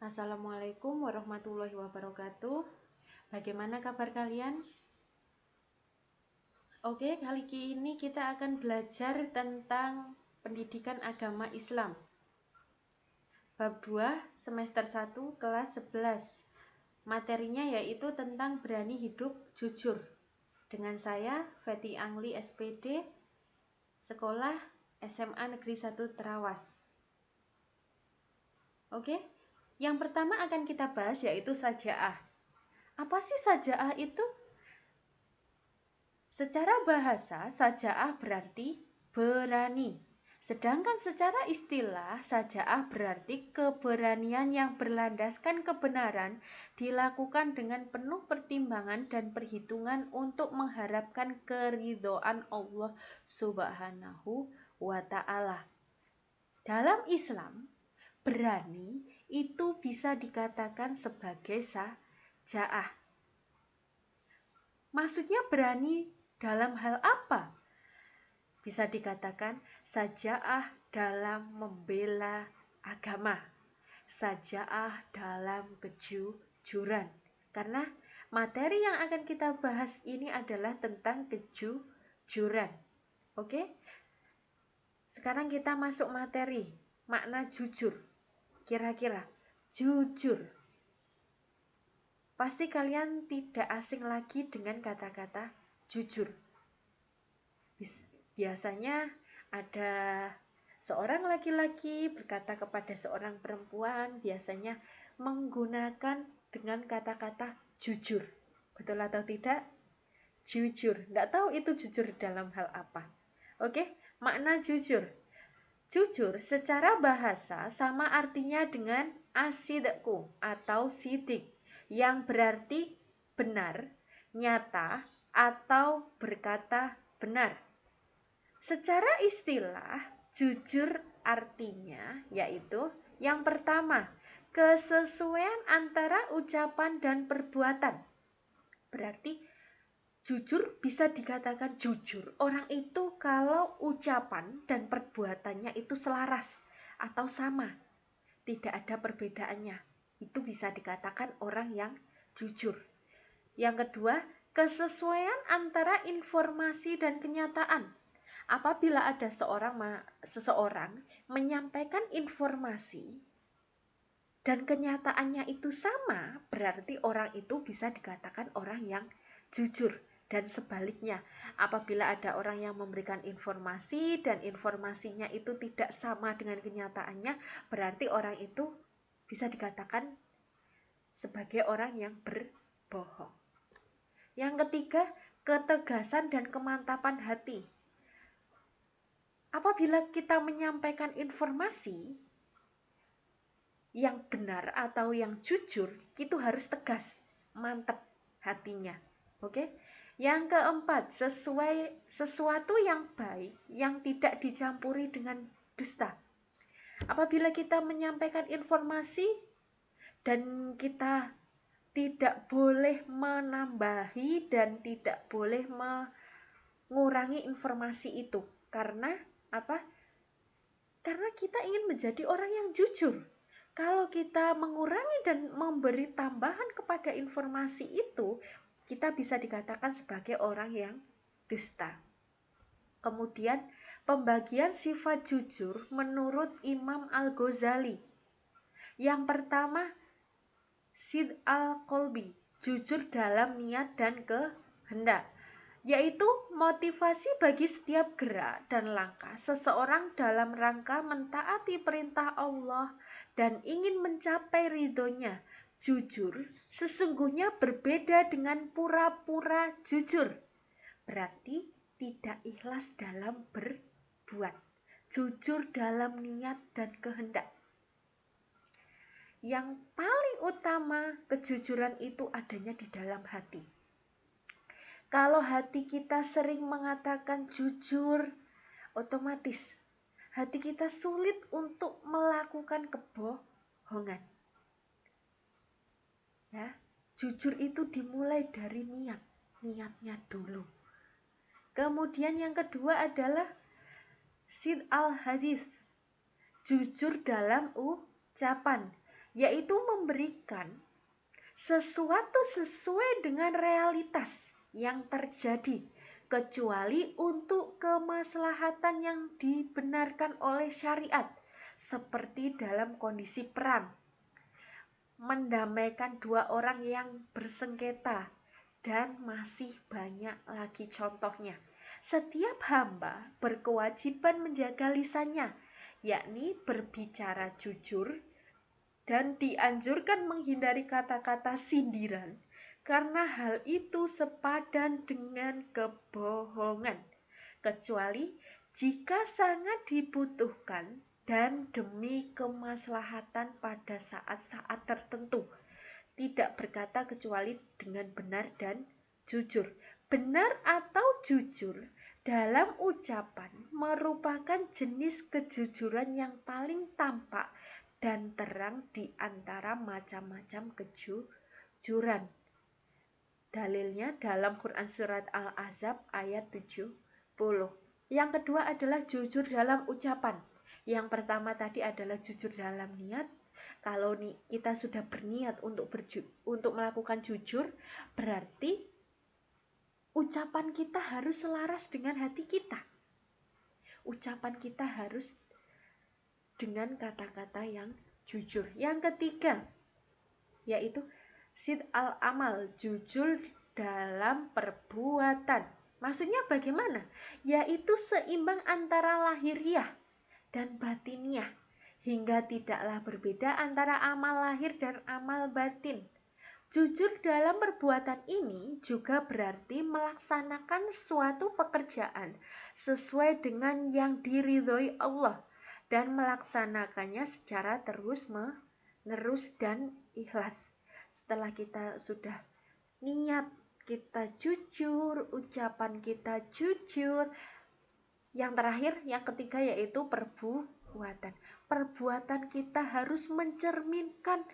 Assalamualaikum warahmatullahi wabarakatuh. Bagaimana kabar kalian? Oke, kali ini kita akan belajar tentang pendidikan agama Islam. Bab 2, semester 1, kelas 11. Materinya yaitu tentang berani hidup jujur. Dengan saya, Feti Angli SPD, Sekolah SMA Negeri 1 Terawas. Oke, yang pertama akan kita bahas yaitu sajaah. Apa sih sajaah itu? Secara bahasa, sajaah berarti berani. Sedangkan secara istilah, sajaah berarti keberanian yang berlandaskan kebenaran dilakukan dengan penuh pertimbangan dan perhitungan untuk mengharapkan keridhaan Allah Subhanahu wa Ta'ala. Dalam Islam, berani itu bisa dikatakan sebagai sajaah. Maksudnya berani dalam hal apa? Bisa dikatakan sajaah dalam membela agama, sajaah dalam kejujuran. Karena materi yang akan kita bahas ini adalah tentang kejujuran. Oke? Sekarang kita masuk materi, makna jujur. Kira-kira jujur. Pasti kalian tidak asing lagi dengan kata-kata jujur. Biasanya ada seorang laki-laki berkata kepada seorang perempuan, biasanya menggunakan dengan kata-kata jujur. Betul atau tidak? Jujur. Nggak tahu itu jujur dalam hal apa. Oke, makna jujur. Jujur secara bahasa sama artinya dengan asidku atau sidik, yang berarti benar, nyata, atau berkata benar. Secara istilah, jujur artinya yaitu yang pertama, kesesuaian antara ucapan dan perbuatan. Berarti jujur bisa dikatakan jujur. Orang itu kalau ucapan dan perbuatannya itu selaras atau sama, tidak ada perbedaannya. Itu bisa dikatakan orang yang jujur. Yang kedua, kesesuaian antara informasi dan kenyataan. Apabila ada seseorang menyampaikan informasi dan kenyataannya itu sama, berarti orang itu bisa dikatakan orang yang jujur. Dan sebaliknya, apabila ada orang yang memberikan informasi dan informasinya itu tidak sama dengan kenyataannya, berarti orang itu bisa dikatakan sebagai orang yang berbohong. Yang ketiga, ketegasan dan kemantapan hati. Apabila kita menyampaikan informasi yang benar atau yang jujur, itu harus tegas, mantap hatinya. Oke? Yang keempat, sesuatu yang baik yang tidak dicampuri dengan dusta. Apabila kita menyampaikan informasi dan kita tidak boleh menambahi dan tidak boleh mengurangi informasi itu. Karena apa? Karena kita ingin menjadi orang yang jujur. Kalau kita mengurangi dan memberi tambahan kepada informasi itu, kita bisa dikatakan sebagai orang yang dusta. Kemudian, pembagian sifat jujur menurut Imam Al-Ghazali. Yang pertama, Sidq al-Qalbi, jujur dalam niat dan kehendak, yaitu motivasi bagi setiap gerak dan langkah seseorang dalam rangka mentaati perintah Allah dan ingin mencapai ridhonya. Jujur sesungguhnya berbeda dengan pura-pura jujur. Berarti tidak ikhlas dalam berbuat, jujur dalam niat dan kehendak. Yang paling utama, kejujuran itu adanya di dalam hati. Kalau hati kita sering mengatakan jujur, otomatis hati kita sulit untuk melakukan kebohongan. Ya, jujur itu dimulai dari niatnya dulu. Kemudian yang kedua adalah sidq al-hadis, jujur dalam ucapan, yaitu memberikan sesuatu sesuai dengan realitas yang terjadi, kecuali untuk kemaslahatan yang dibenarkan oleh syariat, seperti dalam kondisi perang, mendamaikan dua orang yang bersengketa, dan masih banyak lagi contohnya. Setiap hamba berkewajiban menjaga lisannya, yakni berbicara jujur, dan dianjurkan menghindari kata-kata sindiran, karena hal itu sepadan dengan kebohongan, kecuali jika sangat dibutuhkan dan demi kemaslahatan pada saat-saat tertentu. Tidak berkata kecuali dengan benar dan jujur. Benar atau jujur dalam ucapan merupakan jenis kejujuran yang paling tampak dan terang di antara macam-macam kejujuran. Dalilnya dalam Quran Surat Al-Ahzab ayat 70. Yang kedua adalah jujur dalam ucapan. Yang pertama tadi adalah jujur dalam niat. Kalau kita sudah berniat untuk melakukan jujur, berarti ucapan kita harus selaras dengan hati kita. Ucapan kita harus dengan kata-kata yang jujur. Yang ketiga, yaitu sid al-amal, jujur dalam perbuatan. Maksudnya bagaimana? Yaitu seimbang antara lahiriah dan batiniah, hingga tidaklah berbeda antara amal lahir dan amal batin. Jujur dalam perbuatan ini juga berarti melaksanakan suatu pekerjaan sesuai dengan yang diridhoi Allah, dan melaksanakannya secara terus-menerus dan ikhlas. Setelah kita sudah niat kita jujur, ucapan kita jujur, yang terakhir, yang ketiga, yaitu perbuatan. Perbuatan kita harus mencerminkan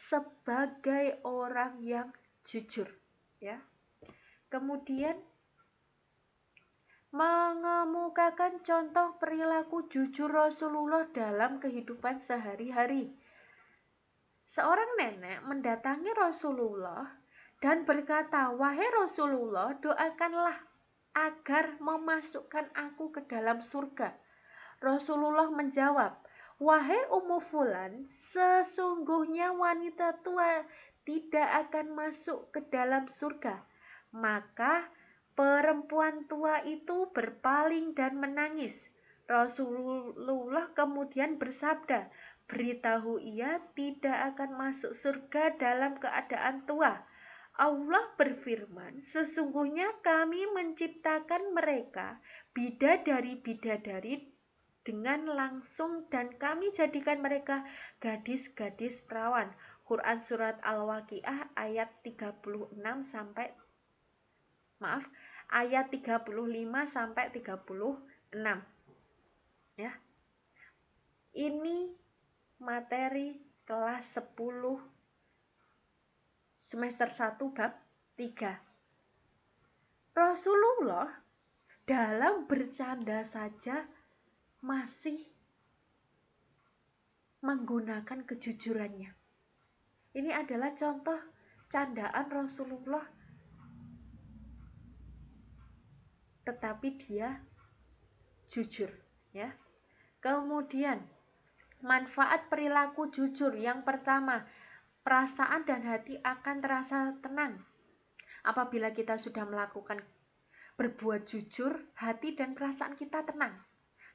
sebagai orang yang jujur, ya. Kemudian mengemukakan contoh perilaku jujur Rasulullah dalam kehidupan sehari-hari. Seorang nenek mendatangi Rasulullah dan berkata, "Wahai Rasulullah, doakanlah agar memasukkan aku ke dalam surga." Rasulullah menjawab, "Wahai Ummu Fulan, sesungguhnya wanita tua tidak akan masuk ke dalam surga." Maka perempuan tua itu berpaling dan menangis. Rasulullah kemudian bersabda, "Beritahu ia tidak akan masuk surga dalam keadaan tua." Allah berfirman, "Sesungguhnya kami menciptakan mereka bidadari-bidadari dengan langsung, dan kami jadikan mereka gadis-gadis perawan." Quran Surat Al-Waqiah ayat 36 sampai ayat 35 sampai 36. Ya. Ini materi kelas 10 semester 1 bab 3. Rasulullah dalam bercanda saja masih menggunakan kejujurannya. Ini adalah contoh candaan Rasulullah, tetapi dia jujur, ya. Kemudian manfaat perilaku jujur. Yang pertama, perasaan dan hati akan terasa tenang. Apabila kita sudah berbuat jujur, hati dan perasaan kita tenang.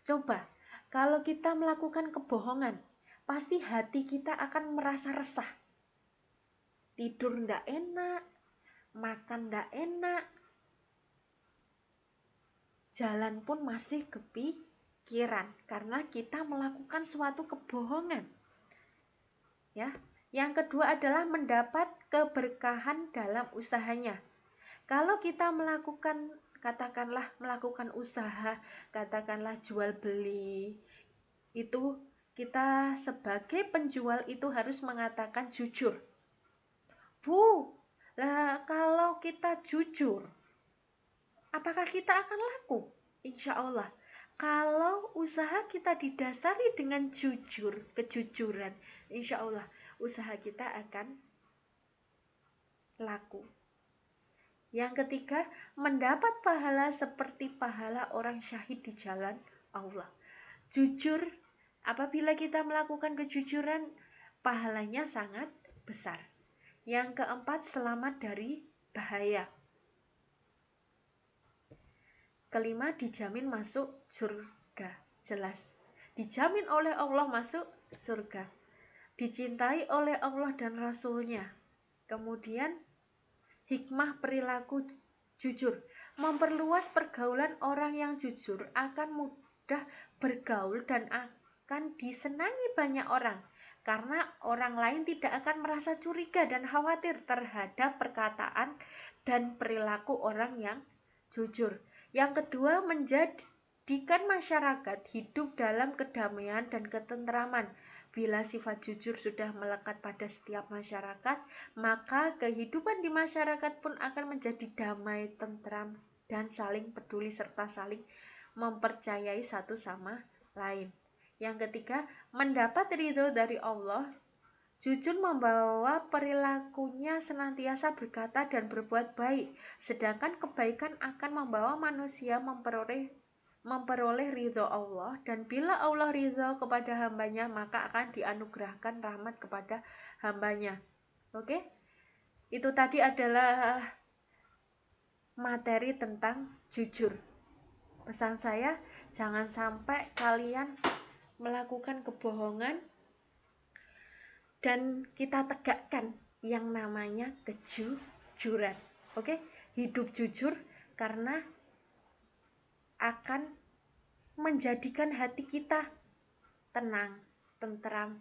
Coba, kalau kita melakukan kebohongan, pasti hati kita akan merasa resah. Tidur tidak enak, makan tidak enak, jalan pun masih kepikiran karena kita melakukan suatu kebohongan. Ya. Yang kedua adalah mendapat keberkahan dalam usahanya. Kalau kita melakukan usaha, katakanlah jual beli, itu kita sebagai penjual itu harus mengatakan jujur. Bu, lah kalau kita jujur, apakah kita akan laku? Insya Allah. Kalau usaha kita didasari dengan kejujuran, insya Allah usaha kita akan laku. Yang ketiga, mendapat pahala seperti pahala orang syahid di jalan Allah. Jujur, apabila kita melakukan kejujuran, pahalanya sangat besar. Yang keempat, selamat dari bahaya. Kelima, dijamin masuk surga. Jelas, dijamin oleh Allah masuk surga, dicintai oleh Allah dan Rasul-Nya. Kemudian hikmah perilaku jujur, memperluas pergaulan orang yang jujur akan mudah bergaul dan akan disenangi banyak orang, karena orang lain tidak akan merasa curiga dan khawatir terhadap perkataan dan perilaku orang yang jujur. Yang kedua, menjadikan masyarakat hidup dalam kedamaian dan ketentraman. Bila sifat jujur sudah melekat pada setiap masyarakat, maka kehidupan di masyarakat pun akan menjadi damai, tentram, dan saling peduli serta saling mempercayai satu sama lain. Yang ketiga, mendapat ridho dari Allah. Jujur membawa perilakunya senantiasa berkata dan berbuat baik, sedangkan kebaikan akan membawa manusia memperoleh ridho Allah, dan bila Allah ridho kepada hambanya, maka akan dianugerahkan rahmat kepada hambanya. Oke? Itu tadi adalah materi tentang jujur. Pesan saya, jangan sampai kalian melakukan kebohongan dan kita tegakkan yang namanya kejujuran. Oke? Hidup jujur karena akan menjadikan hati kita tenang, tentram,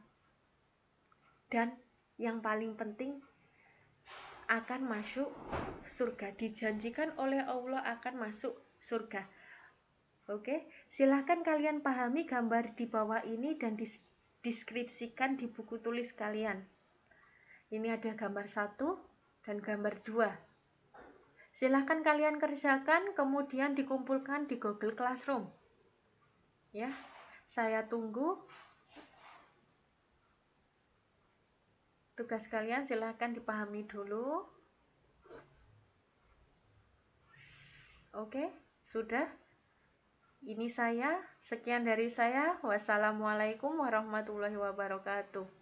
dan yang paling penting akan masuk surga. Dijanjikan oleh Allah akan masuk surga. Oke, silahkan kalian pahami gambar di bawah ini dan deskripsikan di buku tulis kalian. Ini ada gambar 1 dan gambar 2. Silahkan kalian kerjakan, kemudian dikumpulkan di Google Classroom. Ya, saya tunggu. Tugas kalian silahkan dipahami dulu. Oke, sudah? Ini saya, sekian dari saya. Wassalamualaikum warahmatullahi wabarakatuh.